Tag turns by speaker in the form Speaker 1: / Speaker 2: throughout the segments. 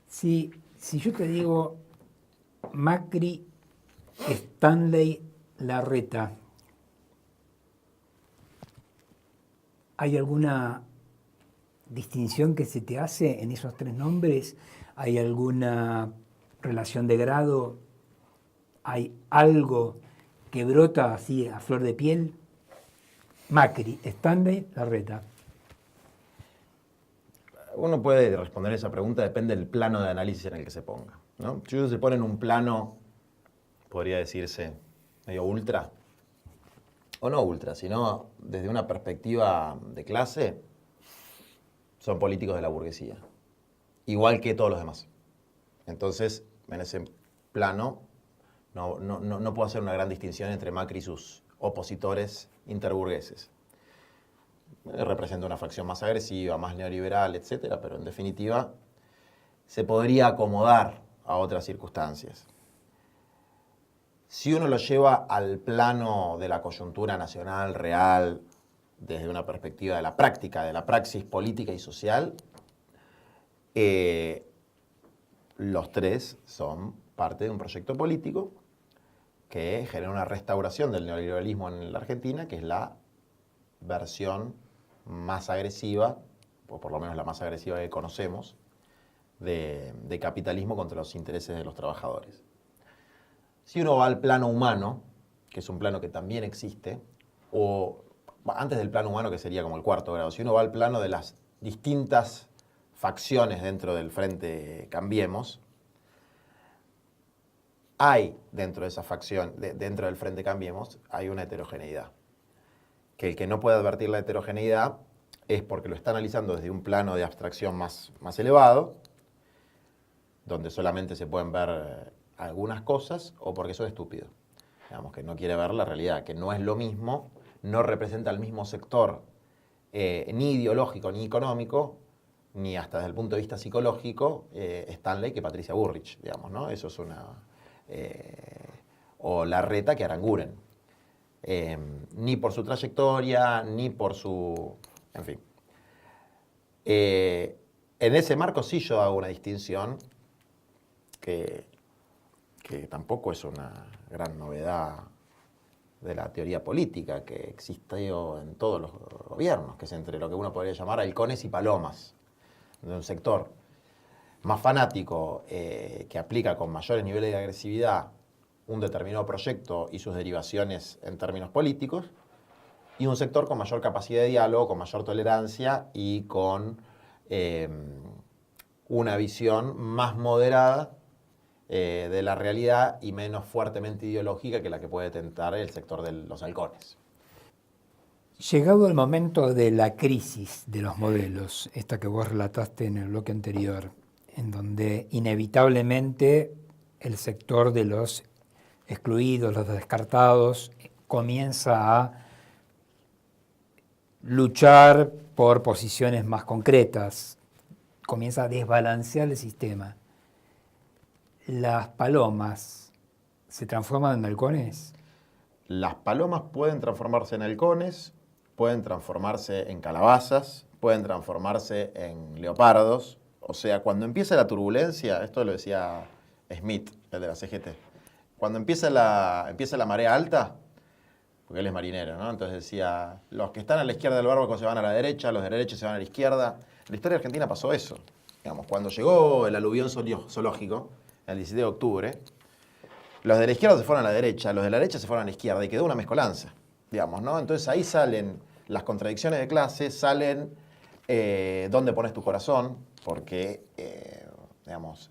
Speaker 1: Si yo te digo Macri, Stanley, Larreta, ¿hay alguna distinción que se te hace en esos tres nombres? ¿Hay alguna relación de grado? ¿Hay algo que brota así a flor de piel? Macri, Stanley, Larreta.
Speaker 2: Uno puede responder esa pregunta, depende del plano de análisis en el que se ponga, ¿no? Si uno se pone en un plano, podría decirse, medio ultra, o no ultra, sino desde una perspectiva de clase, son políticos de la burguesía, igual que todos los demás. Entonces, en ese plano, no puedo hacer una gran distinción entre Macri y sus opositores interburgueses. Representa una facción más agresiva, más neoliberal, etcétera, pero en definitiva se podría acomodar a otras circunstancias. Si uno lo lleva al plano de la coyuntura nacional real, desde una perspectiva de la práctica, de la praxis política y social, los tres son parte de un proyecto político que genera una restauración del neoliberalismo en la Argentina, que es la versión más agresiva, o por lo menos la más agresiva que conocemos, de capitalismo contra los intereses de los trabajadores. Si uno va al plano humano, que es un plano que también existe, o antes del plano humano, que sería como el cuarto grado, si uno va al plano de las distintas facciones dentro del Frente Cambiemos, hay dentro de esa facción, dentro del Frente Cambiemos, hay una heterogeneidad. Que el que no puede advertir la heterogeneidad es porque lo está analizando desde un plano de abstracción más elevado, donde solamente se pueden ver algunas cosas, o porque soy estúpido. Digamos, que no quiere ver la realidad, que no es lo mismo, no representa el mismo sector, ni ideológico, ni económico, ni hasta desde el punto de vista psicológico, Stanley que Patricia Bullrich, digamos, ¿no? Eso es una... o Larreta que Aranguren. Ni por su trayectoria, ni por su... En fin. En ese marco sí yo hago una distinción que tampoco es una gran novedad de la teoría política, que existió en todos los gobiernos, que es entre lo que uno podría llamar halcones y palomas, de un sector más fanático que aplica con mayores niveles de agresividad un determinado proyecto y sus derivaciones en términos políticos, y un sector con mayor capacidad de diálogo, con mayor tolerancia y con una visión más moderada de la realidad y menos fuertemente ideológica que la que puede tentar el sector de los halcones.
Speaker 1: Llegado el momento de la crisis de los modelos, esta que vos relataste en el bloque anterior, en donde inevitablemente el sector de los excluidos, los descartados, comienza a luchar por posiciones más concretas, comienza a desbalancear el sistema. ¿Las palomas se transforman en halcones?
Speaker 2: Las palomas pueden transformarse en halcones, pueden transformarse en calabazas, pueden transformarse en leopardos. O sea, cuando empieza la turbulencia, esto lo decía Smith, el de la CGT, cuando empieza la marea alta, porque él es marinero, ¿no? Entonces decía, los que están a la izquierda del barco se van a la derecha, los de la derecha se van a la izquierda. En la historia argentina pasó eso. Digamos, cuando llegó el aluvión zoológico, el 17 de octubre, los de la izquierda se fueron a la derecha, los de la derecha se fueron a la izquierda y quedó una mezcolanza, digamos, ¿no? Entonces ahí salen las contradicciones de clase, salen dónde pones tu corazón, porque, digamos,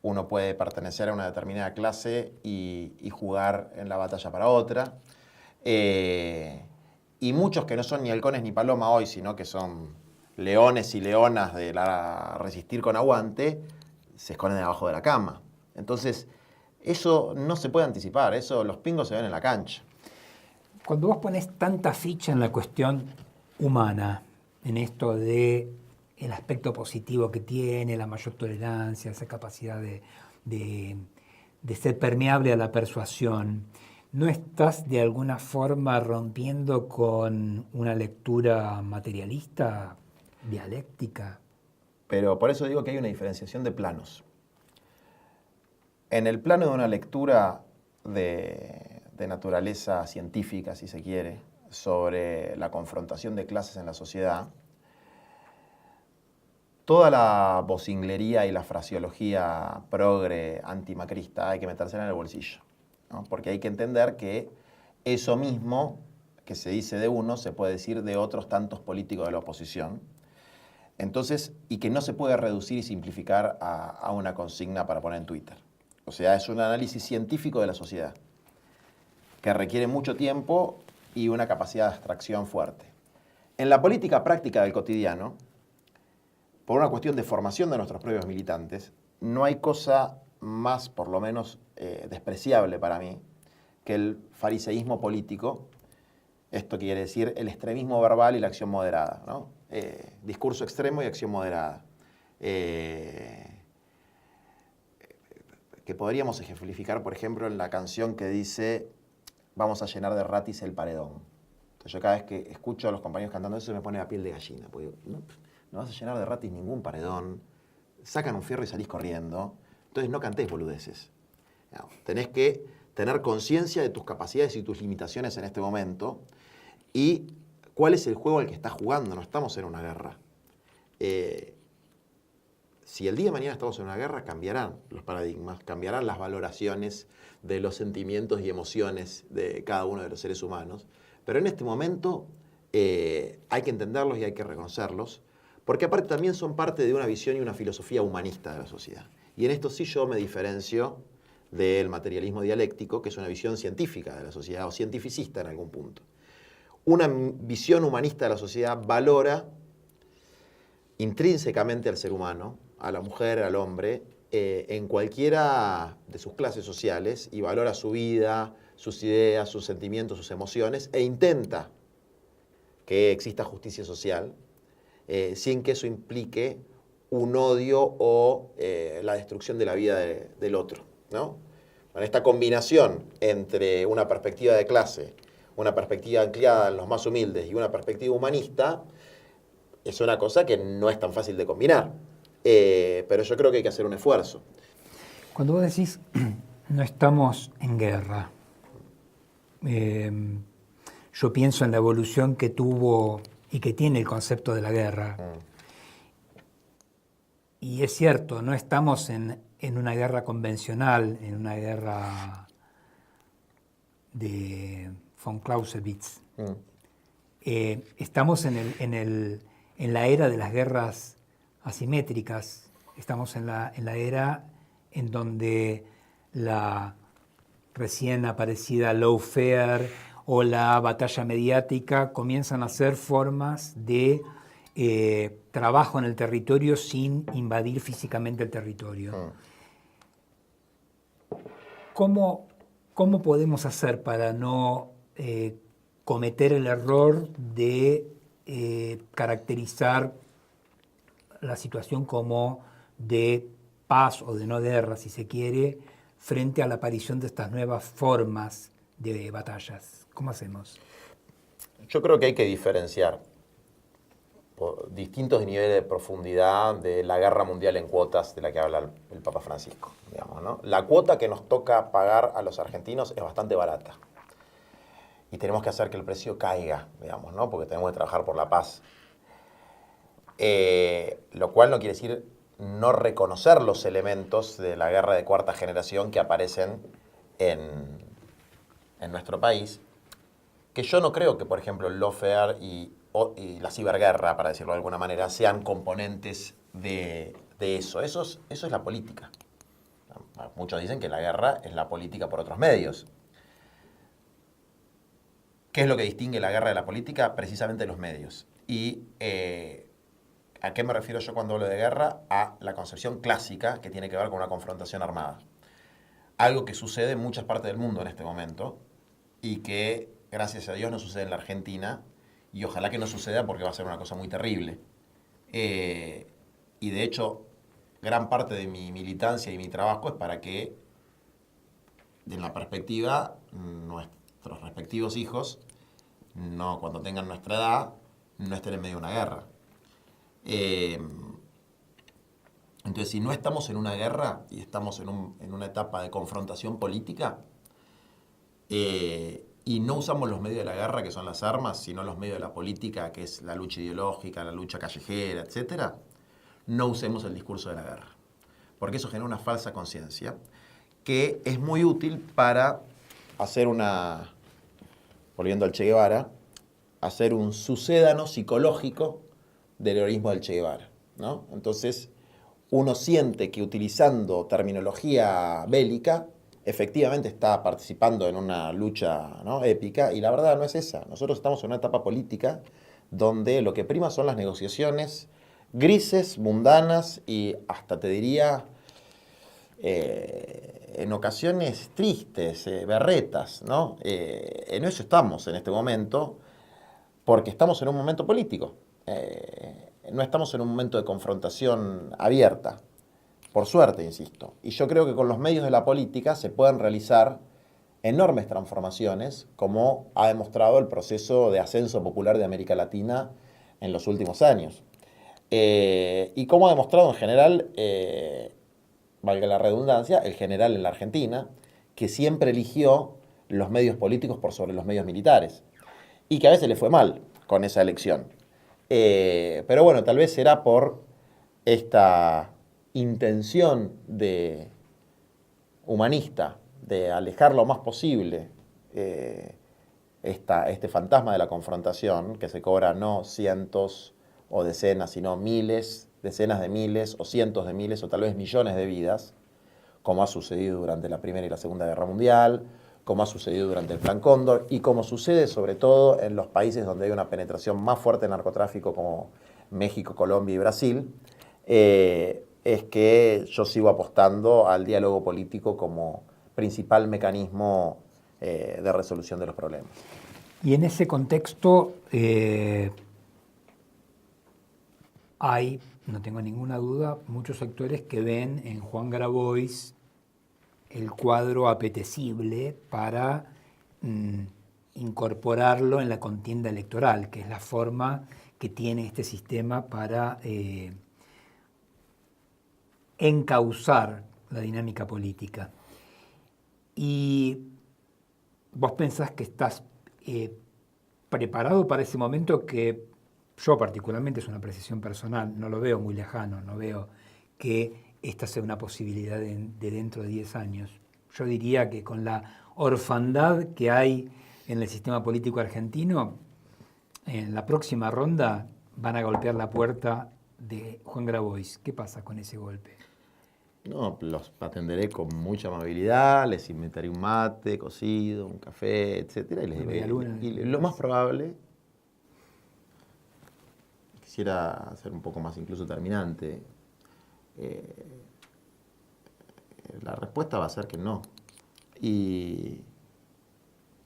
Speaker 2: uno puede pertenecer a una determinada clase y jugar en la batalla para otra. Y muchos que no son ni halcones ni paloma hoy, sino que son leones y leonas de la resistir con aguante, se esconden debajo de la cama. Entonces, eso no se puede anticipar, eso los pingos se ven en la cancha.
Speaker 1: Cuando vos pones tanta ficha en la cuestión humana, en esto de el aspecto positivo que tiene, la mayor tolerancia, esa capacidad de de ser permeable a la persuasión, ¿no estás de alguna forma rompiendo con una lectura materialista, dialéctica?
Speaker 2: Pero por eso digo que hay una diferenciación de planos. En el plano de una lectura de naturaleza científica, si se quiere, sobre la confrontación de clases en la sociedad, toda la vocinglería y la fraseología progre antimacrista hay que metérsela en el bolsillo, ¿no? Porque hay que entender que eso mismo que se dice de uno se puede decir de otros tantos políticos de la oposición. Entonces, y que no se puede reducir y simplificar a una consigna para poner en Twitter. O sea, es un análisis científico de la sociedad que requiere mucho tiempo y una capacidad de abstracción fuerte. En la política práctica del cotidiano, por una cuestión de formación de nuestros propios militantes, no hay cosa más, por lo menos, despreciable para mí que el fariseísmo político. Esto quiere decir el extremismo verbal y la acción moderada, ¿no? Discurso extremo y acción moderada. Que podríamos ejemplificar, por ejemplo, en la canción que dice vamos a llenar de ratis el paredón. Entonces yo cada vez que escucho a los compañeros cantando eso se me pone la piel de gallina. Porque no vas a llenar de ratis ningún paredón. Sacan un fierro y salís corriendo. Entonces no cantés boludeces. No, tenés que tener conciencia de tus capacidades y tus limitaciones en este momento y cuál es el juego al que estás jugando. No estamos en una guerra. Si el día de mañana estamos en una guerra, cambiarán los paradigmas, cambiarán las valoraciones de los sentimientos y emociones de cada uno de los seres humanos. Pero en este momento hay que entenderlos y hay que reconocerlos, porque aparte también son parte de una visión y una filosofía humanista de la sociedad. Y en esto sí yo me diferencio del materialismo dialéctico, que es una visión científica de la sociedad, o cientificista en algún punto. Una visión humanista de la sociedad valora intrínsecamente al ser humano, a la mujer, al hombre, en cualquiera de sus clases sociales, y valora su vida, sus ideas, sus sentimientos, sus emociones, e intenta que exista justicia social, sin que eso implique un odio o la destrucción de la vida del otro, ¿no? Bueno, esta combinación entre una perspectiva de clase, una perspectiva anclada en los más humildes y una perspectiva humanista, es una cosa que no es tan fácil de combinar. Pero yo creo que hay que hacer un esfuerzo.
Speaker 1: Cuando vos decís no estamos en guerra, yo pienso en la evolución que tuvo y que tiene el concepto de la guerra. Y es cierto, no estamos en una guerra convencional, en una guerra de von Clausewitz. Estamos en la era de las guerras asimétricas. Estamos en la era en donde la recién aparecida lawfare o la batalla mediática comienzan a ser formas de trabajo en el territorio sin invadir físicamente el territorio. ¿Cómo podemos hacer para no cometer el error de caracterizar la situación como de paz o de no guerra, si se quiere, frente a la aparición de estas nuevas formas de batallas? ¿Cómo hacemos?
Speaker 2: Yo creo que hay que diferenciar por distintos niveles de profundidad de la guerra mundial en cuotas de la que habla el Papa Francisco, digamos, ¿no? La cuota que nos toca pagar a los argentinos es bastante barata y tenemos que hacer que el precio caiga, digamos, ¿no? Porque tenemos que trabajar por la paz. Lo cual no quiere decir no reconocer los elementos de la guerra de cuarta generación que aparecen en nuestro país, que yo no creo que, por ejemplo, el lawfare y la ciberguerra, para decirlo de alguna manera, sean componentes de eso. Eso es la política. Muchos dicen que la guerra es la política por otros medios. ¿Qué es lo que distingue la guerra de la política? Precisamente los medios. Y ¿a qué me refiero yo cuando hablo de guerra? A la concepción clásica que tiene que ver con una confrontación armada. Algo que sucede en muchas partes del mundo en este momento y que, gracias a Dios, no sucede en la Argentina y ojalá que no suceda porque va a ser una cosa muy terrible. Y de hecho, gran parte de mi militancia y mi trabajo es para que en la perspectiva, nuestros respectivos hijos, no, cuando tengan nuestra edad, no estén en medio de una guerra. Entonces, si no estamos en una guerra y estamos en una etapa de confrontación política, y no usamos los medios de la guerra, que son las armas, sino los medios de la política, que es la lucha ideológica, la lucha callejera, etc., no usemos el discurso de la guerra. Porque eso genera una falsa conciencia que es muy útil para hacer volviendo al Che Guevara, hacer un sucédano psicológico del heroísmo del Che Guevara, ¿no? Entonces, uno siente que utilizando terminología bélica, efectivamente está participando en una lucha, ¿no?, épica, y la verdad no es esa. Nosotros estamos en una etapa política donde lo que prima son las negociaciones grises, mundanas y hasta te diría en ocasiones tristes, berretas, ¿no? En eso estamos en este momento porque estamos en un momento político. No estamos en un momento de confrontación abierta. Por suerte, insisto. Y yo creo que con los medios de la política se pueden realizar enormes transformaciones, como ha demostrado el proceso de ascenso popular de América Latina en los últimos años. Y como ha demostrado en general, valga la redundancia, el general en la Argentina, que siempre eligió los medios políticos por sobre los medios militares. Y que a veces le fue mal con esa elección. Pero bueno, tal vez será por esta intención humanista de alejar lo más posible este fantasma de la confrontación, que se cobra no cientos o decenas, sino miles, decenas de miles o cientos de miles o tal vez millones de vidas, como ha sucedido durante la Primera y la Segunda Guerra Mundial, como ha sucedido durante el Plan Cóndor y como sucede sobre todo en los países donde hay una penetración más fuerte del narcotráfico como México, Colombia y Brasil. Es que yo sigo apostando al diálogo político como principal mecanismo de resolución de los problemas.
Speaker 1: Y en ese contexto hay, no tengo ninguna duda, muchos sectores que ven en Juan Grabois el cuadro apetecible para incorporarlo en la contienda electoral, que es la forma que tiene este sistema para encauzar la dinámica política. Y vos pensás que estás preparado para ese momento, que yo particularmente, es una apreciación personal, no lo veo muy lejano, no veo que esta sea una posibilidad de dentro de 10 años. Yo diría que con la orfandad que hay en el sistema político argentino, en la próxima ronda van a golpear la puerta de Juan Grabois. ¿Qué pasa con ese golpe?
Speaker 2: No, los atenderé con mucha amabilidad, les invitaré un mate, cocido, un café, etcétera, y lo más probable, quisiera ser un poco más incluso terminante, la respuesta va a ser que no. Y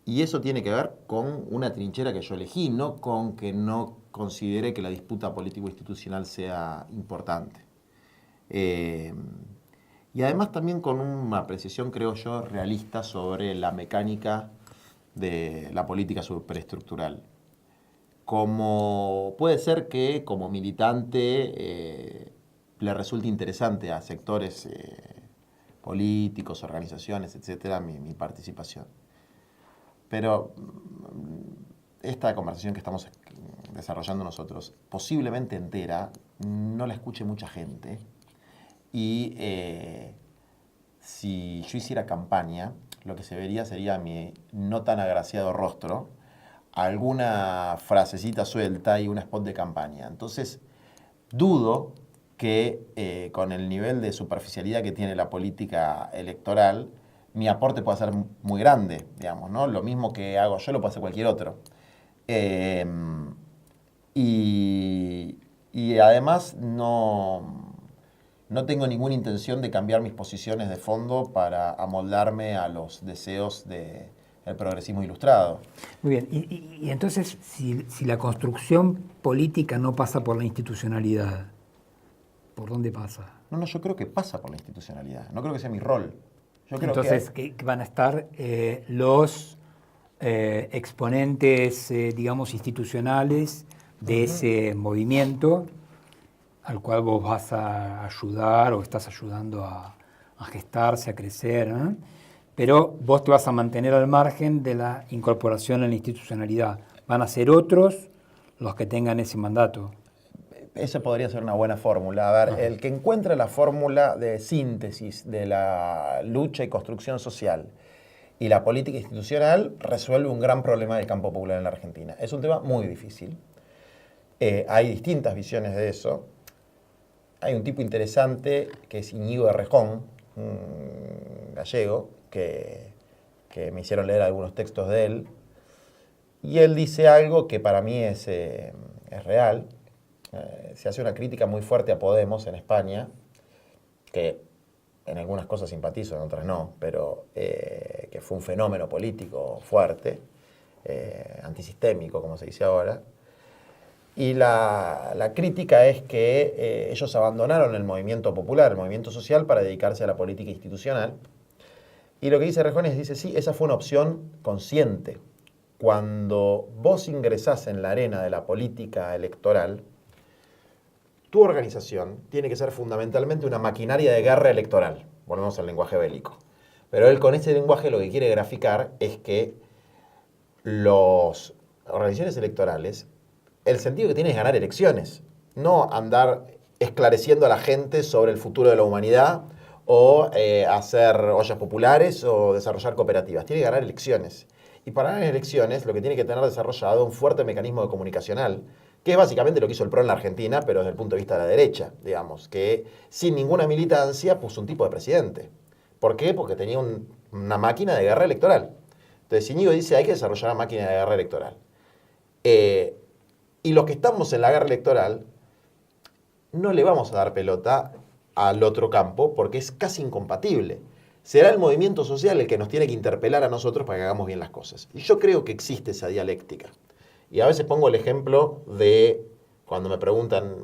Speaker 2: eso tiene que ver con una trinchera que yo elegí, no con que no considere que la disputa político-institucional sea importante. Y además también con una apreciación, creo yo, realista sobre la mecánica de la política superestructural. Como puede ser que como militante le resulte interesante a sectores políticos, organizaciones, etcétera, mi participación. Pero esta conversación que estamos desarrollando nosotros, posiblemente entera, no la escuche mucha gente. Y si yo hiciera campaña, lo que se vería sería mi no tan agraciado rostro, alguna frasecita suelta y un spot de campaña. Entonces, dudo que con el nivel de superficialidad que tiene la política electoral, mi aporte pueda ser muy grande, digamos, ¿no? Lo mismo que hago yo lo puede hacer cualquier otro. Y además no tengo ninguna intención de cambiar mis posiciones de fondo para amoldarme a los deseos del progresismo ilustrado.
Speaker 1: Muy bien, y entonces, si la construcción política no pasa por la institucionalidad, ¿por dónde pasa?
Speaker 2: No, yo creo que pasa por la institucionalidad. No creo que sea mi rol. Yo creo
Speaker 1: Entonces, que van a estar los exponentes, digamos, institucionales de ese movimiento al cual vos vas a ayudar o estás ayudando a gestarse, a crecer, ¿eh? Pero vos te vas a mantener al margen de la incorporación en la institucionalidad. Van a ser otros los que tengan ese mandato.
Speaker 2: Esa podría ser una buena fórmula. A ver, el que encuentre la fórmula de síntesis de la lucha y construcción social y la política institucional resuelve un gran problema del campo popular en la Argentina. Es un tema muy difícil. Hay distintas visiones de eso. Hay un tipo interesante que es Íñigo Errejón, un gallego, que me hicieron leer algunos textos de él. Y él dice algo que para mí es real. Se hace una crítica muy fuerte a Podemos en España, que en algunas cosas simpatizo, en otras no, pero que fue un fenómeno político fuerte, antisistémico, como se dice ahora. Y la crítica es que ellos abandonaron el movimiento popular, el movimiento social, para dedicarse a la política institucional. Y lo que dice Errejón es, dice, sí, esa fue una opción consciente. Cuando vos ingresás en la arena de la política electoral, tu organización tiene que ser fundamentalmente una maquinaria de guerra electoral. Volvemos al lenguaje bélico. Pero él con ese lenguaje lo que quiere graficar es que las organizaciones electorales, el sentido que tiene es ganar elecciones, no andar esclareciendo a la gente sobre el futuro de la humanidad o hacer ollas populares o desarrollar cooperativas. Tiene que ganar elecciones. Y para ganar elecciones lo que tiene que tener desarrollado un fuerte mecanismo de comunicacional, que es básicamente lo que hizo el PRO en la Argentina, pero desde el punto de vista de la derecha, digamos, que sin ninguna militancia puso un tipo de presidente. ¿Por qué? Porque tenía una máquina de guerra electoral. Entonces Íñigo dice, hay que desarrollar una máquina de guerra electoral. Y los que estamos en la guerra electoral, no le vamos a dar pelota al otro campo, porque es casi incompatible. Será el movimiento social el que nos tiene que interpelar a nosotros para que hagamos bien las cosas. Y yo creo que existe esa dialéctica. Y a veces pongo el ejemplo de cuando me preguntan,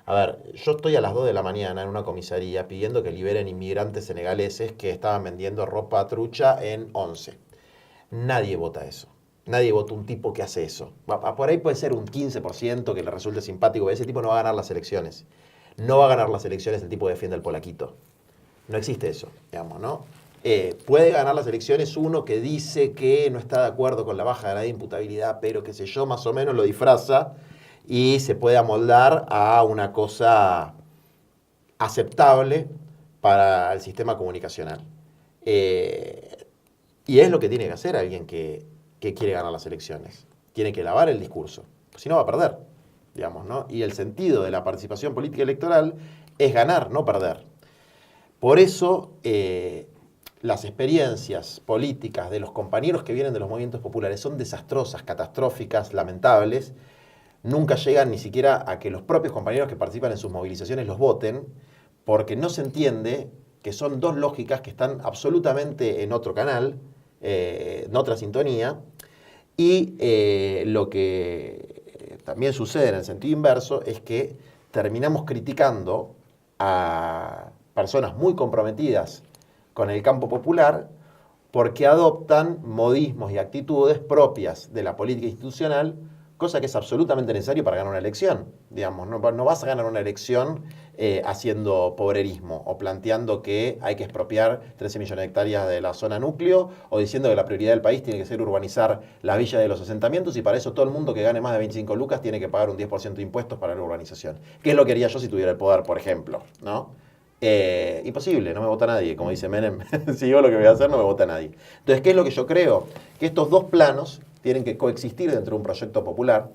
Speaker 2: a ver, yo estoy a las 2 de la mañana en una comisaría pidiendo que liberen inmigrantes senegaleses que estaban vendiendo ropa trucha en 11. Nadie vota eso. Nadie vota un tipo que hace eso. Por ahí puede ser un 15% que le resulte simpático, pero ese tipo no va a ganar las elecciones. No va a ganar las elecciones el tipo que defiende al polaquito. No existe eso, digamos, ¿no? Puede ganar las elecciones uno que dice que no está de acuerdo con la baja de la imputabilidad, pero qué sé yo, más o menos lo disfraza y se puede amoldar a una cosa aceptable para el sistema comunicacional. Y es lo que tiene que hacer alguien que quiere ganar las elecciones. Tiene que lavar el discurso, si no va a perder, digamos, ¿no? Y el sentido de la participación política electoral es ganar, no perder. Por eso, las experiencias políticas de los compañeros que vienen de los movimientos populares son desastrosas, catastróficas, lamentables. Nunca llegan ni siquiera a que los propios compañeros que participan en sus movilizaciones los voten, porque no se entiende que son dos lógicas que están absolutamente en otro canal, en otra sintonía, y lo que también sucede en el sentido inverso es que terminamos criticando a personas muy comprometidas con el campo popular porque adoptan modismos y actitudes propias de la política institucional, cosa que es absolutamente necesario para ganar una elección. Digamos, no vas a ganar una elección haciendo pobrerismo o planteando que hay que expropiar 13 millones de hectáreas de la zona núcleo o diciendo que la prioridad del país tiene que ser urbanizar la villa de los asentamientos y para eso todo el mundo que gane más de 25 lucas tiene que pagar un 10% de impuestos para la urbanización. ¿Qué es lo que haría yo si tuviera el poder, por ejemplo? ¿No? Imposible, no me vota nadie, como dice Menem. Si yo lo que voy a hacer, no me vota nadie. Entonces, ¿qué es lo que yo creo? Que estos dos planos tienen que coexistir dentro de un proyecto popular,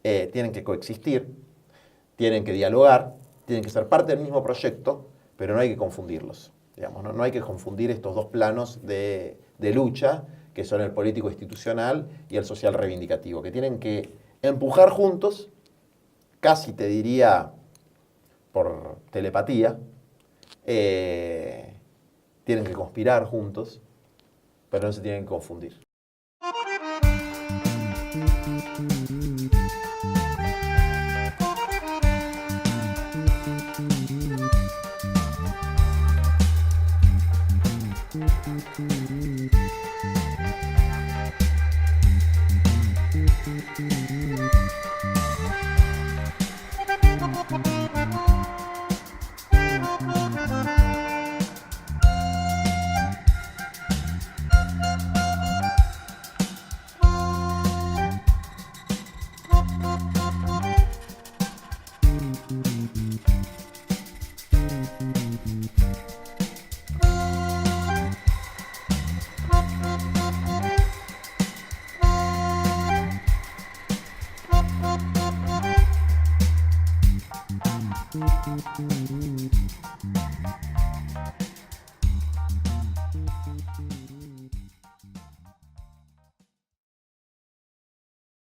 Speaker 2: tienen que coexistir, tienen que dialogar, tienen que ser parte del mismo proyecto, pero no hay que confundirlos. Digamos, no hay que confundir estos dos planos de lucha, que son el político institucional y el social reivindicativo, que tienen que empujar juntos, casi te diría por telepatía, tienen que conspirar juntos, pero no se tienen que confundir.